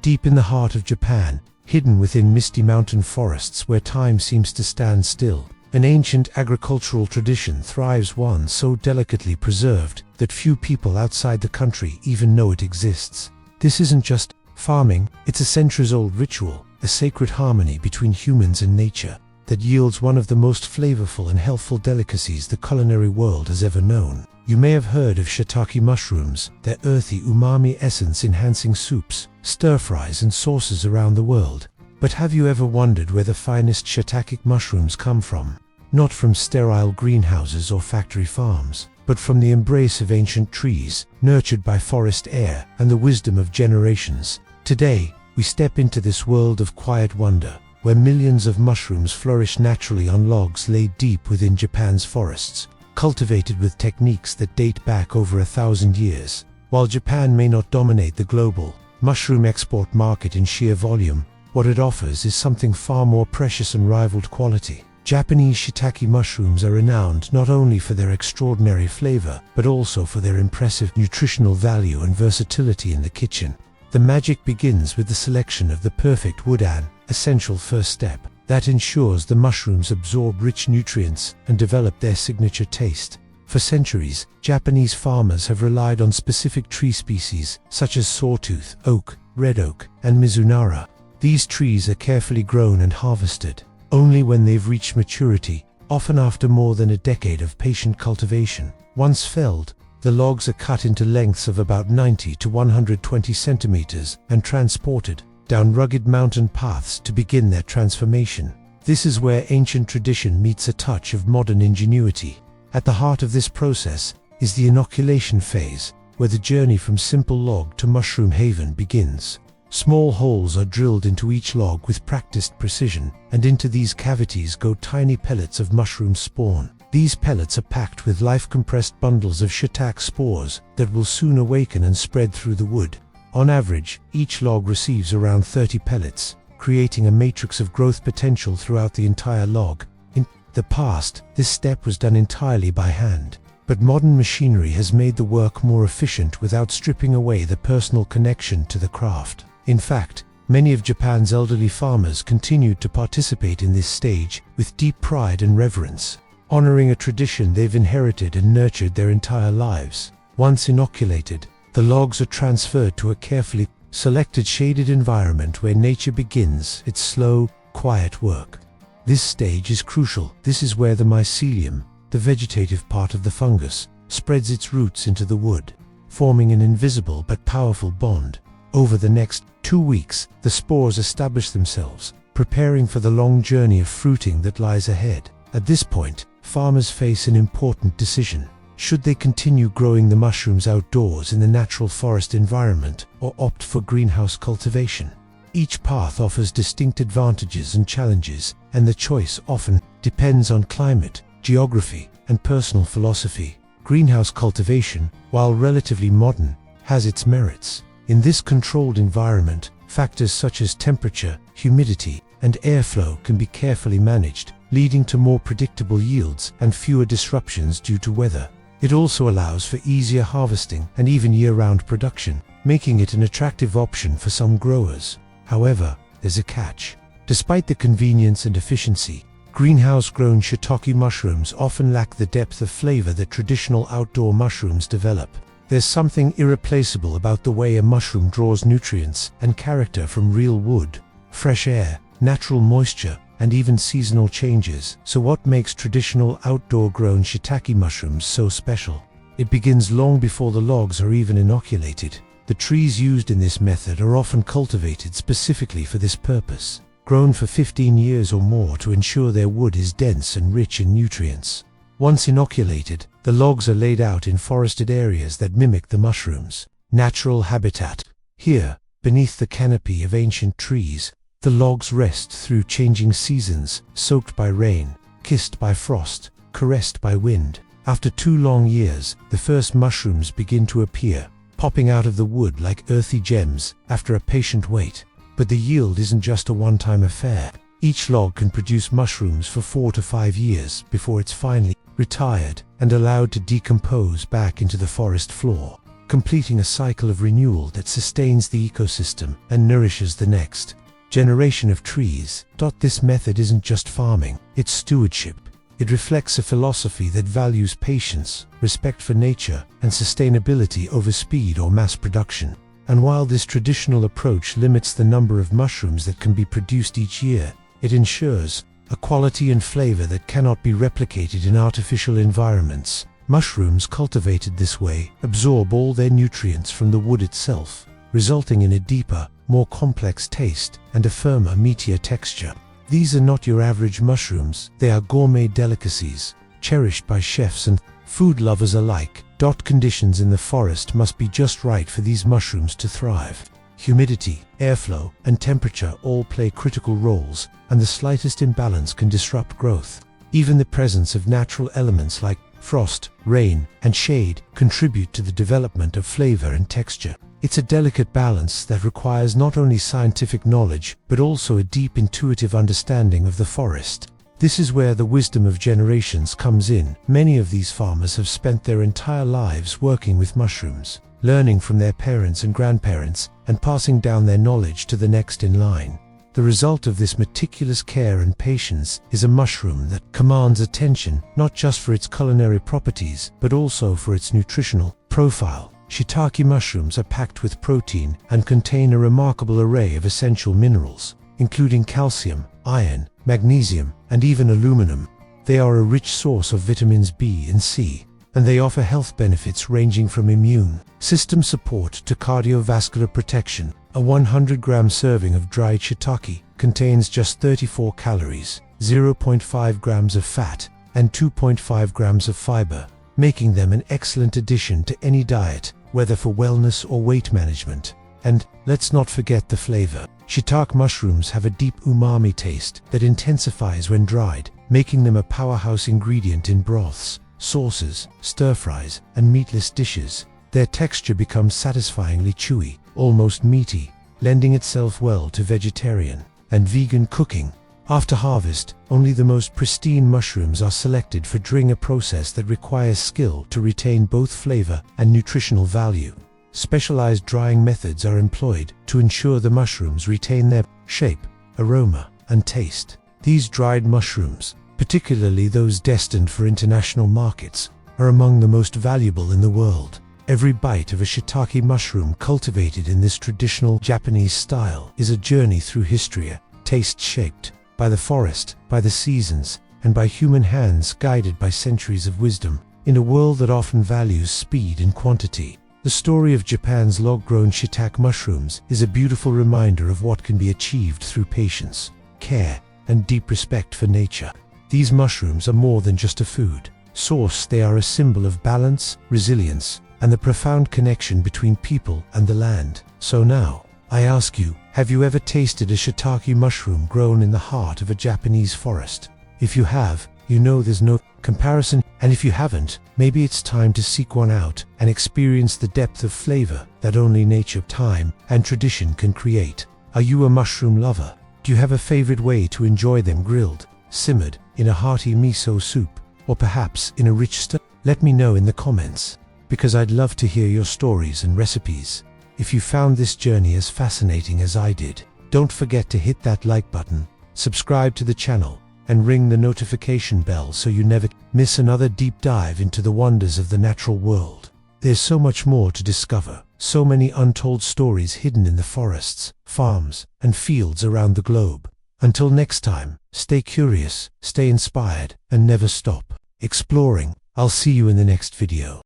Deep in the heart of Japan, hidden within misty mountain forests where time seems to stand still, an ancient agricultural tradition thrives, one so delicately preserved that few people outside the country even know it exists. This isn't just farming, it's a centuries-old ritual, a sacred harmony between humans and nature, that yields one of the most flavorful and healthful delicacies the culinary world has ever known. You may have heard of shiitake mushrooms, their earthy umami essence enhancing soups, stir-fries and sauces around the world. But have you ever wondered where the finest shiitake mushrooms come from? Not from sterile greenhouses or factory farms, but from the embrace of ancient trees, nurtured by forest air and the wisdom of generations. Today, we step into this world of quiet wonder, where millions of mushrooms flourish naturally on logs laid deep within Japan's forests, cultivated with techniques that date back over 1,000 years. While Japan may not dominate the global mushroom export market in sheer volume, what it offers is something far more precious and rivaled quality. Japanese shiitake mushrooms are renowned not only for their extraordinary flavor, but also for their impressive nutritional value and versatility in the kitchen. The magic begins with the selection of the perfect wood, an essential first step that ensures the mushrooms absorb rich nutrients and develop their signature taste. For centuries, Japanese farmers have relied on specific tree species such as sawtooth, oak, red oak, and mizunara. These trees are carefully grown and harvested only when they've reached maturity, often after more than a decade of patient cultivation. Once felled, the logs are cut into lengths of about 90 to 120 centimeters and transported down rugged mountain paths to begin their transformation. This is where ancient tradition meets a touch of modern ingenuity. At the heart of this process is the inoculation phase, where the journey from simple log to mushroom haven begins. Small holes are drilled into each log with practiced precision, and into these cavities go tiny pellets of mushroom spawn. These pellets are packed with life-compressed bundles of shiitake spores that will soon awaken and spread through the wood. On average, each log receives around 30 pellets, creating a matrix of growth potential throughout the entire log. In the past, this step was done entirely by hand, but modern machinery has made the work more efficient without stripping away the personal connection to the craft. In fact, many of Japan's elderly farmers continued to participate in this stage with deep pride and reverence, honoring a tradition they've inherited and nurtured their entire lives. Once inoculated, the logs are transferred to a carefully selected shaded environment where nature begins its slow, quiet work. This stage is crucial. This is where the mycelium, the vegetative part of the fungus, spreads its roots into the wood, forming an invisible but powerful bond. Over the next 2 weeks, the spores establish themselves, preparing for the long journey of fruiting that lies ahead. At this point, farmers face an important decision. Should they continue growing the mushrooms outdoors in the natural forest environment or opt for greenhouse cultivation? Each path offers distinct advantages and challenges, and the choice often depends on climate, geography, and personal philosophy. Greenhouse cultivation, while relatively modern, has its merits. In this controlled environment, factors such as temperature, humidity, and airflow can be carefully managed, leading to more predictable yields and fewer disruptions due to weather. It also allows for easier harvesting and even year-round production, making it an attractive option for some growers. However, there's a catch. Despite the convenience and efficiency, greenhouse-grown shiitake mushrooms often lack the depth of flavor that traditional outdoor mushrooms develop. There's something irreplaceable about the way a mushroom draws nutrients and character from real wood, fresh air, natural moisture, and even seasonal changes. So what makes traditional outdoor-grown shiitake mushrooms so special? It begins long before the logs are even inoculated. The trees used in this method are often cultivated specifically for this purpose, grown for 15 years or more to ensure their wood is dense and rich in nutrients. Once inoculated, the logs are laid out in forested areas that mimic the mushrooms' natural habitat. Here, beneath the canopy of ancient trees, the logs rest through changing seasons, soaked by rain, kissed by frost, caressed by wind. After 2 long years, the first mushrooms begin to appear, popping out of the wood like earthy gems after a patient wait. But the yield isn't just a one-time affair. Each log can produce mushrooms for 4 to 5 years before it's finally retired and allowed to decompose back into the forest floor. completing a cycle of renewal that sustains the ecosystem and nourishes the next generation of trees. This method isn't just farming, it's stewardship. It reflects a philosophy that values patience, respect for nature, and sustainability over speed or mass production. And while this traditional approach limits the number of mushrooms that can be produced each year, it ensures a quality and flavor that cannot be replicated in artificial environments. Mushrooms cultivated this way absorb all their nutrients from the wood itself, resulting in a deeper, more complex taste and a firmer, meatier texture. These are not your average mushrooms, they are gourmet delicacies, cherished by chefs and food lovers alike. Conditions in the forest must be just right for these mushrooms to thrive. Humidity, airflow, and temperature all play critical roles, and the slightest imbalance can disrupt growth. Even the presence of natural elements like frost, rain, and shade contribute to the development of flavor and texture. It's a delicate balance that requires not only scientific knowledge, but also a deep intuitive understanding of the forest. This is where the wisdom of generations comes in. Many of these farmers have spent their entire lives working with mushrooms, learning from their parents and grandparents, and passing down their knowledge to the next in line. The result of this meticulous care and patience is a mushroom that commands attention, not just for its culinary properties, but also for its nutritional profile. Shiitake mushrooms are packed with protein and contain a remarkable array of essential minerals, including calcium, iron, magnesium, and even aluminum. They are a rich source of vitamins B and C, and they offer health benefits ranging from immune system support to cardiovascular protection. A 100-gram serving of dried shiitake contains just 34 calories, 0.5 grams of fat, and 2.5 grams of fiber, making them an excellent addition to any diet, whether for wellness or weight management. And let's not forget the flavor. Shiitake mushrooms have a deep umami taste that intensifies when dried, making them a powerhouse ingredient in broths, sauces, stir-fries, and meatless dishes. Their texture becomes satisfyingly chewy, almost meaty, lending itself well to vegetarian and vegan cooking. After harvest, only the most pristine mushrooms are selected for during a process that requires skill to retain both flavor and nutritional value. Specialized drying methods are employed to ensure the mushrooms retain their shape, aroma, and taste. These dried mushrooms, particularly those destined for international markets, are among the most valuable in the world. Every bite of a shiitake mushroom cultivated in this traditional Japanese style is a journey through history, taste shaped by the forest, by the seasons, and by human hands guided by centuries of wisdom. In a world that often values speed and quantity, the story of Japan's log-grown shiitake mushrooms is a beautiful reminder of what can be achieved through patience, care, and deep respect for nature. These mushrooms are more than just a food source, they are a symbol of balance, resilience, and the profound connection between people and the land. So now, I ask you, have you ever tasted a shiitake mushroom grown in the heart of a Japanese forest? If you have, you know there's no comparison, and if you haven't, maybe it's time to seek one out and experience the depth of flavor that only nature, time, and tradition can create. Are you a mushroom lover? Do you have a favorite way to enjoy them grilled, simmered, in a hearty miso soup, or perhaps in a rich stir? Let me know in the comments, because I'd love to hear your stories and recipes. If you found this journey as fascinating as I did, don't forget to hit that like button, subscribe to the channel, and ring the notification bell so you never miss another deep dive into the wonders of the natural world. There's so much more to discover, so many untold stories hidden in the forests, farms, and fields around the globe. Until next time, stay curious, stay inspired, and never stop exploring. I'll see you in the next video.